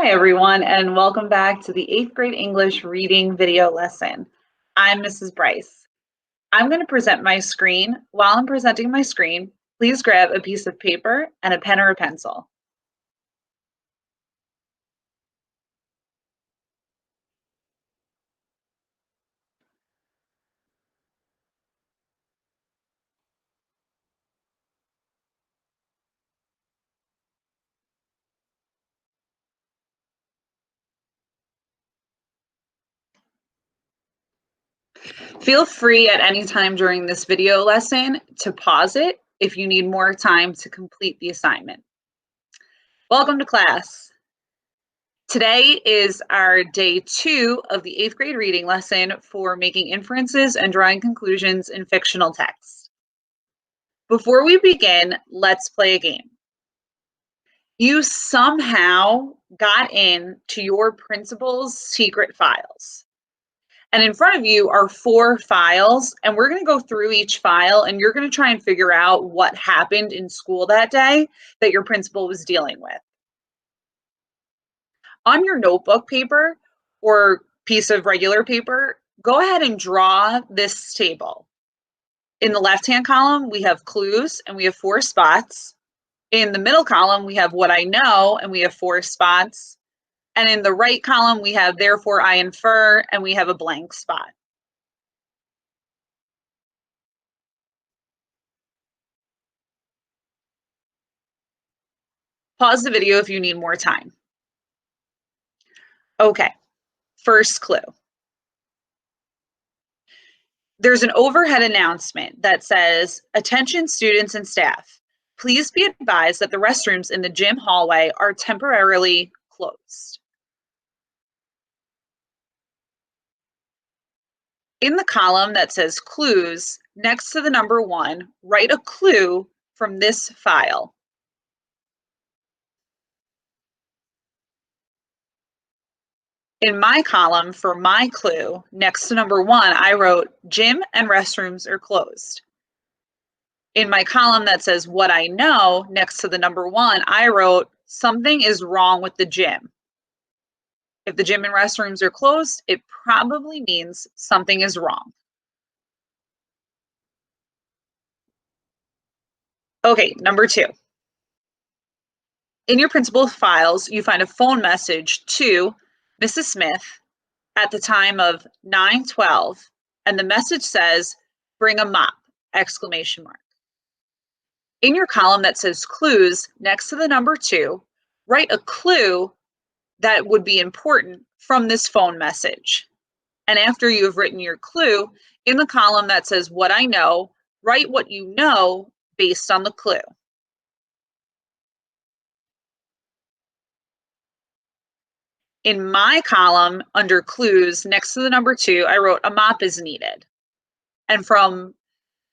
Hi everyone, and welcome back to the 8th grade English reading video lesson. I'm Mrs. Bryce. I'm going to present my screen. While I'm presenting my screen, please grab a piece of paper and a pen or a pencil. Feel free at any time during this video lesson to pause it if you need more time to complete the assignment. Welcome to class. Today is our day 2 of the 8th grade reading lesson for making inferences and drawing conclusions in fictional text. Before we begin, let's play a game. You somehow got into your principal's secret files. And in front of you are 4 files, and we're going to go through each file, and you're going to try and figure out what happened in school that day that your principal was dealing with. On your notebook paper or piece of regular paper, go ahead and draw this table. In the left-hand column, we have clues, and we have 4 spots. In the middle column, we have what I know, and we have 4 spots. And in the right column, we have therefore I infer, and we have a blank spot. Pause the video if you need more time. Okay, first clue. There's an overhead announcement that says, "Attention students and staff, please be advised that the restrooms in the gym hallway are temporarily closed." In the column that says clues, next to the number 1, write a clue from this file. In my column for my clue, next to number 1, I wrote gym and restrooms are closed. In my column that says what I know, next to the number 1, I wrote something is wrong with the gym. If the gym and restrooms are closed, it probably means something is wrong. Okay, number 2. In your principal's files, you find a phone message to Mrs. Smith at the time of 9:12, and the message says, "Bring a mop!" exclamation mark. In your column that says clues, next to the number 2, write a clue that would be important from this phone message. And after you have written your clue, in the column that says what I know, write what you know based on the clue. In my column under clues, next to the number 2, I wrote a mop is needed. And from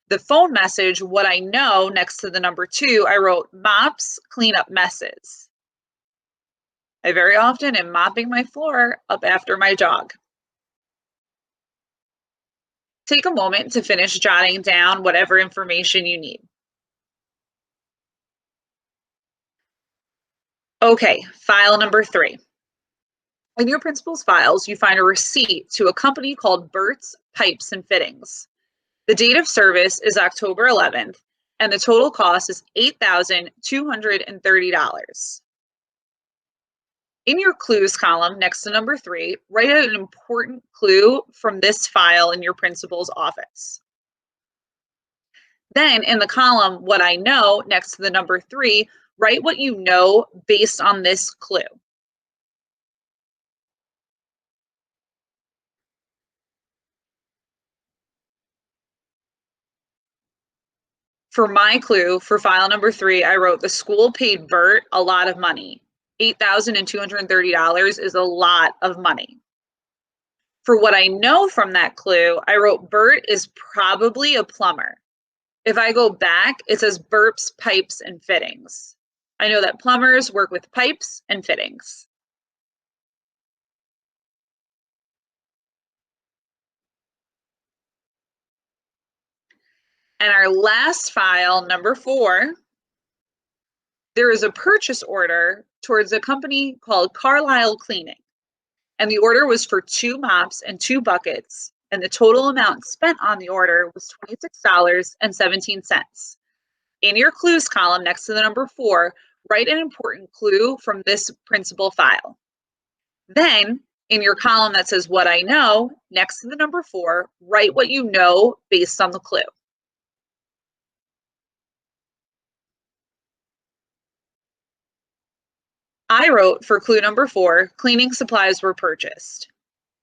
the phone message, what I know, next to the number 2, I wrote mops clean up messes. I very often am mopping my floor up after my dog. Take a moment to finish jotting down whatever information you need. Okay, file number 3. In your principal's files, you find a receipt to a company called Burt's Pipes and Fittings. The date of service is October 11th, and the total cost is $8,230. In your clues column, next to number 3, write an important clue from this file in your principal's office. Then in the column, what I know, next to the number 3, write what you know based on this clue. For my clue, for file number 3, I wrote the school paid Bert a lot of money. $8,230 is a lot of money. For what I know from that clue, I wrote Bert is probably a plumber. If I go back, it says Burt's Pipes and Fittings. I know that plumbers work with pipes and fittings. And our last file, number 4, there is a purchase order towards a company called Carlisle Cleaning, and the order was for 2 mops and 2 buckets, and the total amount spent on the order was $26.17. In your clues column next to the number 4, write an important clue from this principal file. Then, in your column that says what I know, next to the number 4, write what you know based on the clue. I wrote for clue number 4, cleaning supplies were purchased.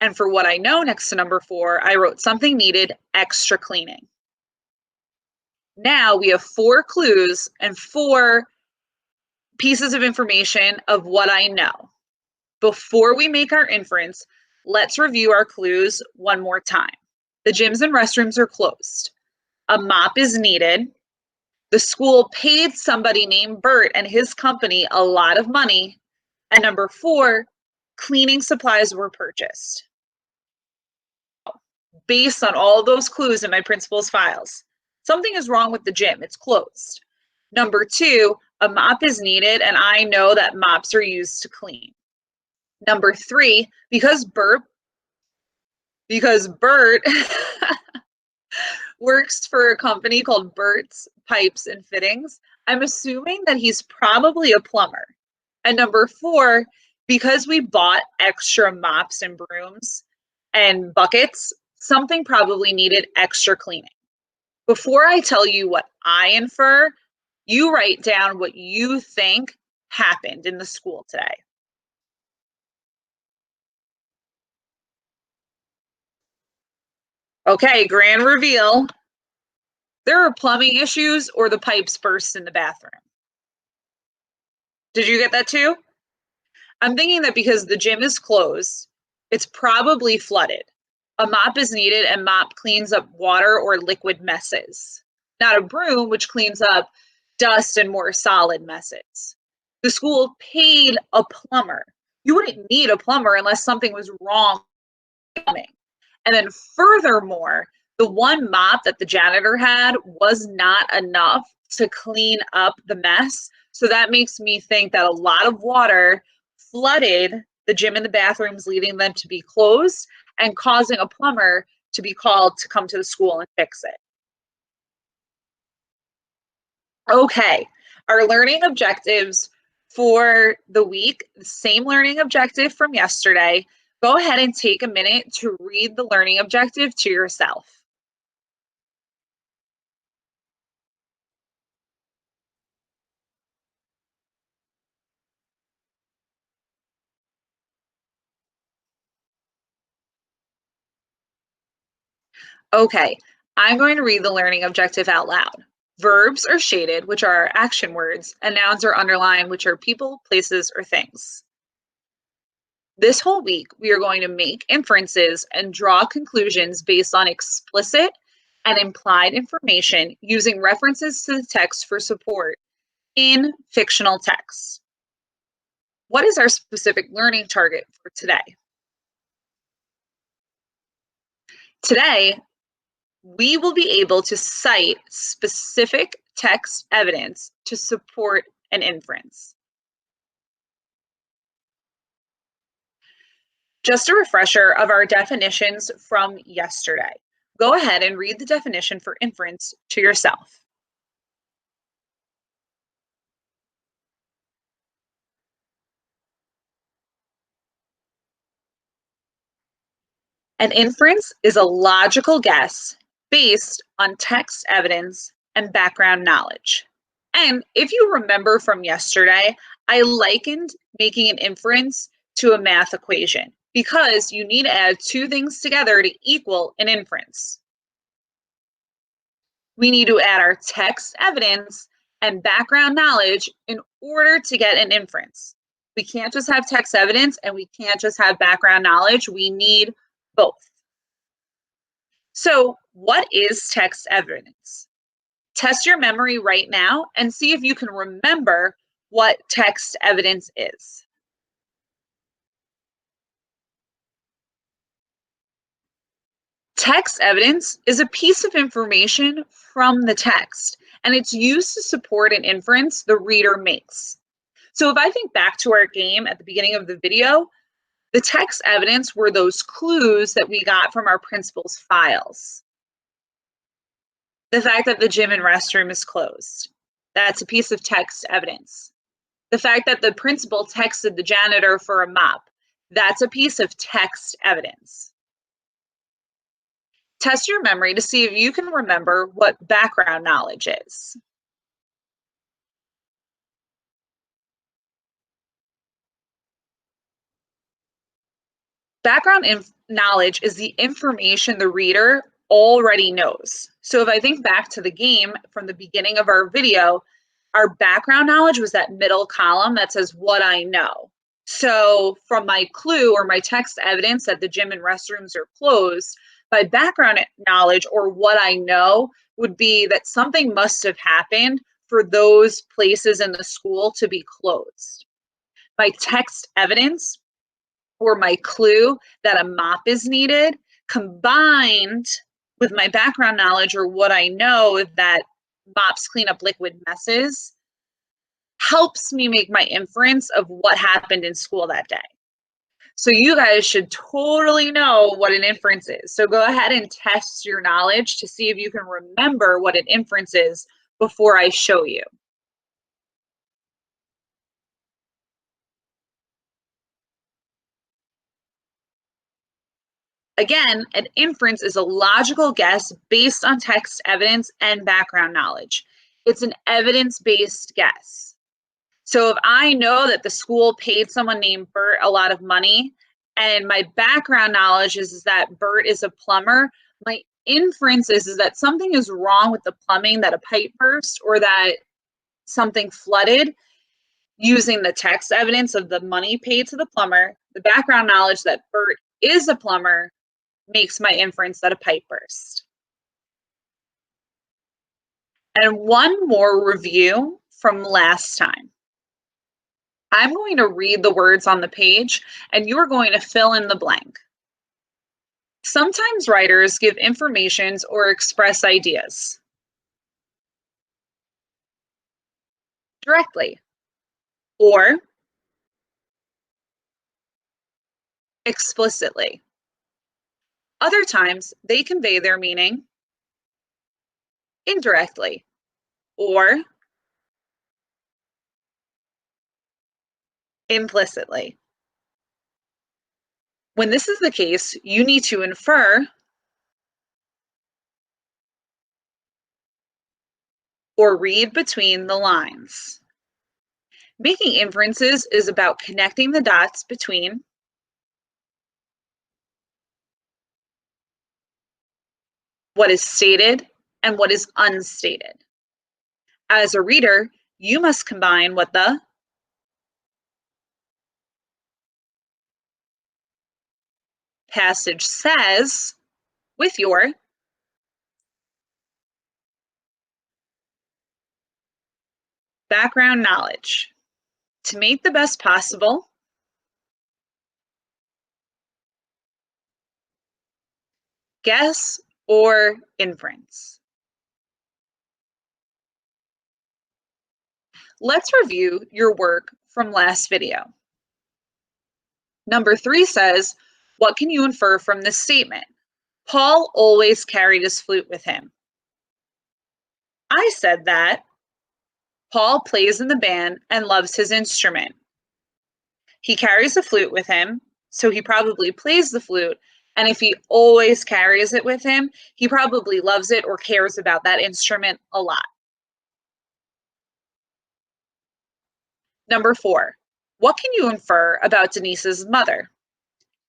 And for what I know next to number 4, I wrote something needed extra cleaning. Now we have 4 clues and 4 pieces of information of what I know. Before we make our inference, let's review our clues one more time. The gyms and restrooms are closed. A mop is needed. The school paid somebody named Bert and his company a lot of money. And number 4, cleaning supplies were purchased. Based on all those clues in my principal's files, something is wrong with the gym. It's closed. Number 2, a mop is needed, and I know that mops are used to clean. Number 3, because Bert works for a company called Bert's Pipes and Fittings, I'm assuming that he's probably a plumber. And number 4, because we bought extra mops and brooms and buckets, something probably needed extra cleaning. Before I tell you what I infer, you write down what you think happened in the school today. Okay, grand reveal. There are plumbing issues or the pipes burst in the bathroom. Did you get that too? I'm thinking that because the gym is closed, it's probably flooded. A mop is needed, and mop cleans up water or liquid messes, not a broom, which cleans up dust and more solid messes. The school paid a plumber. You wouldn't need a plumber unless something was wrong with plumbing. And then furthermore, the one mop that the janitor had was not enough to clean up the mess. So that makes me think that a lot of water flooded the gym and the bathrooms, leading them to be closed and causing a plumber to be called to come to the school and fix it. Okay, our learning objectives for the week, the same learning objective from yesterday. Go ahead and take a minute to read the learning objective to yourself. Okay, I'm going to read the learning objective out loud. Verbs are shaded, which are our action words, and nouns are underlined, which are people, places, or things. This whole week, we are going to make inferences and draw conclusions based on explicit and implied information using references to the text for support in fictional texts. What is our specific learning target for today? Today, we will be able to cite specific text evidence to support an inference. Just a refresher of our definitions from yesterday. Go ahead and read the definition for inference to yourself. An inference is a logical guess based on text evidence and background knowledge. And if you remember from yesterday, I likened making an inference to a math equation because you need to add 2 things together to equal an inference. We need to add our text evidence and background knowledge in order to get an inference. We can't just have text evidence and we can't just have background knowledge. We need both. So, what is text evidence? Test your memory right now and see if you can remember what text evidence is. Text evidence is a piece of information from the text, and it's used to support an inference the reader makes. So if I think back to our game at the beginning of the video, the text evidence were those clues that we got from our principal's files. The fact that the gym and restroom is closed, that's a piece of text evidence. The fact that the principal texted the janitor for a mop, that's a piece of text evidence. Test your memory to see if you can remember what background knowledge is. Background knowledge is the information the reader already knows. So if I think back to the game from the beginning of our video, our background knowledge was that middle column that says what I know. So from my clue or my text evidence that the gym and restrooms are closed, my background knowledge or what I know would be that something must have happened for those places in the school to be closed. My text evidence or my clue that a mop is needed, combined with my background knowledge or what I know that mops clean up liquid messes, helps me make my inference of what happened in school that day. So you guys should totally know what an inference is. So go ahead and test your knowledge to see if you can remember what an inference is before I show you. Again, an inference is a logical guess based on text evidence and background knowledge. It's an evidence-based guess. So if I know that the school paid someone named Bert a lot of money, and my background knowledge is that Bert is a plumber, my inference is that something is wrong with the plumbing, that a pipe burst or that something flooded, using the text evidence of the money paid to the plumber, the background knowledge that Bert is a plumber, makes my inference that a pipe burst. And one more review from last time. I'm going to read the words on the page, and you're going to fill in the blank. Sometimes writers give informations or express ideas directly or explicitly. Other times, they convey their meaning indirectly or implicitly. When this is the case, you need to infer or read between the lines. Making inferences is about connecting the dots between what is stated and what is unstated. As a reader, you must combine what the passage says with your background knowledge to make the best possible guess or inference. Let's review your work from last video. Number 3 says, what can you infer from this statement? Paul always carried his flute with him. I said that Paul plays in the band and loves his instrument. He carries a flute with him, so he probably plays the flute, and if he always carries it with him, he probably loves it or cares about that instrument a lot. Number 4, what can you infer about Denise's mother?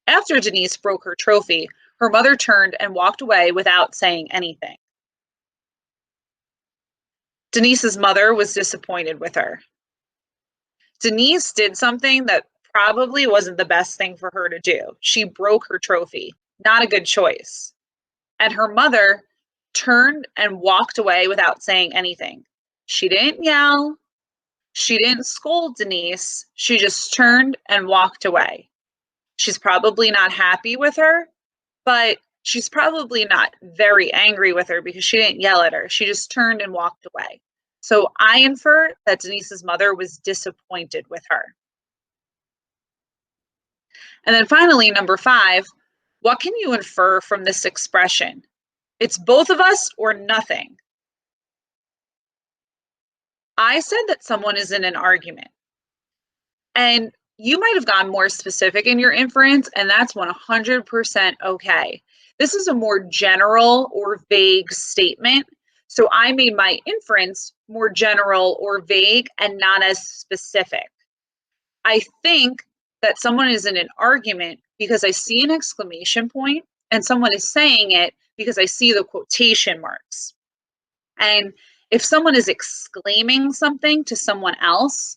After Denise broke her trophy, her mother turned and walked away without saying anything. Denise's mother was disappointed with her. Denise did something that probably wasn't the best thing for her to do. She broke her trophy. Not a good choice. And her mother turned and walked away without saying anything. She didn't yell. She didn't scold Denise. She just turned and walked away. She's probably not happy with her, but she's probably not very angry with her because she didn't yell at her. She just turned and walked away. So I infer that Denise's mother was disappointed with her. And then finally, number 5, what can you infer from this expression? It's both of us or nothing. I said that someone is in an argument. And you might have gone more specific in your inference, and that's 100% okay. This is a more general or vague statement. So I made my inference more general or vague and not as specific. I think that someone is in an argument because I see an exclamation point, and someone is saying it because I see the quotation marks. And if someone is exclaiming something to someone else,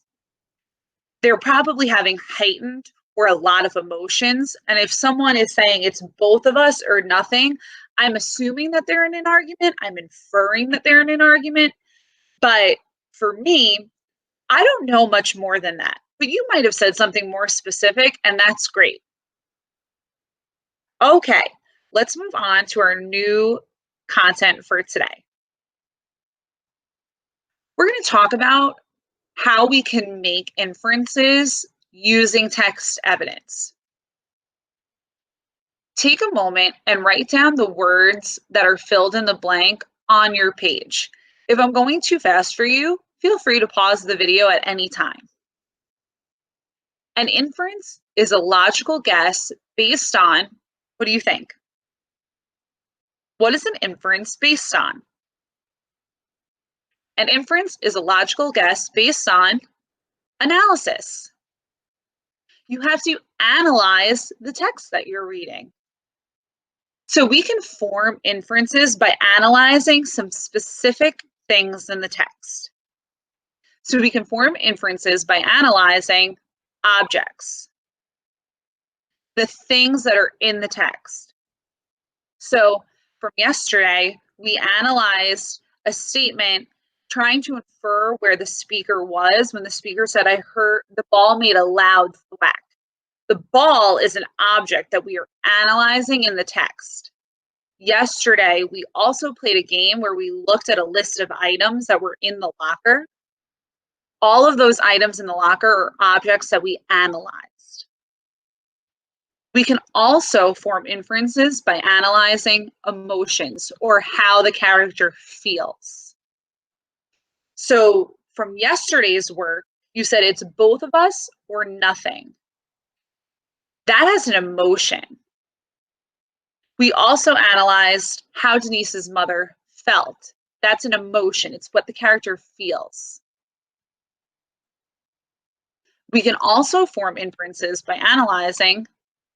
they're probably having heightened or a lot of emotions. And if someone is saying it's both of us or nothing, I'm assuming that they're in an argument. I'm inferring that they're in an argument. But for me, I don't know much more than that. But you might have said something more specific, and that's great. Okay, let's move on to our new content for today. We're going to talk about how we can make inferences using text evidence. Take a moment and write down the words that are filled in the blank on your page. If I'm going too fast for you, feel free to pause the video at any time. An inference is a logical guess based on, what do you think? What is an inference based on? An inference is a logical guess based on analysis. You have to analyze the text that you're reading. So we can form inferences by analyzing some specific things in the text. So we can form inferences by analyzing objects, the things that are in the text. So from yesterday, we analyzed a statement trying to infer where the speaker was when the speaker said, I heard the ball made a loud thwack. The ball is an object that we are analyzing in the text. Yesterday, we also played a game where we looked at a list of items that were in the locker. All of those items in the locker are objects that we analyzed. We can also form inferences by analyzing emotions or how the character feels. So from yesterday's work, you said it's both of us or nothing. That has an emotion. We also analyzed how Denise's mother felt. That's an emotion. It's what the character feels. We can also form inferences by analyzing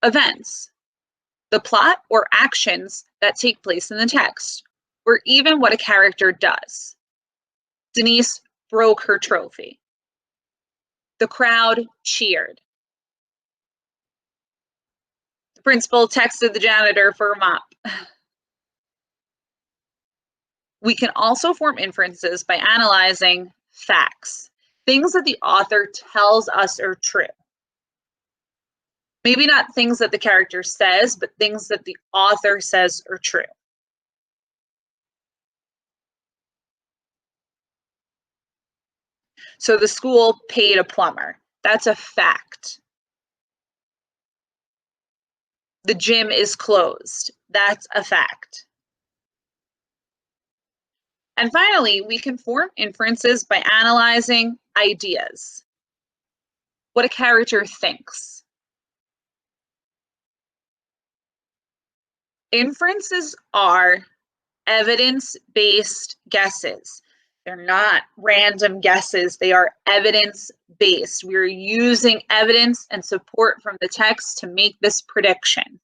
events, the plot or actions that take place in the text, or even what a character does. Denise broke her trophy. The crowd cheered. The principal texted the janitor for a mop. We can also form inferences by analyzing facts, things that the author tells us are true. Maybe not things that the character says, but things that the author says are true. So the school paid a plumber. That's a fact. The gym is closed. That's a fact. And finally, we can form inferences by analyzing ideas, what a character thinks. Inferences are evidence-based guesses. They're not random guesses. They are evidence-based. We're using evidence and support from the text to make this prediction.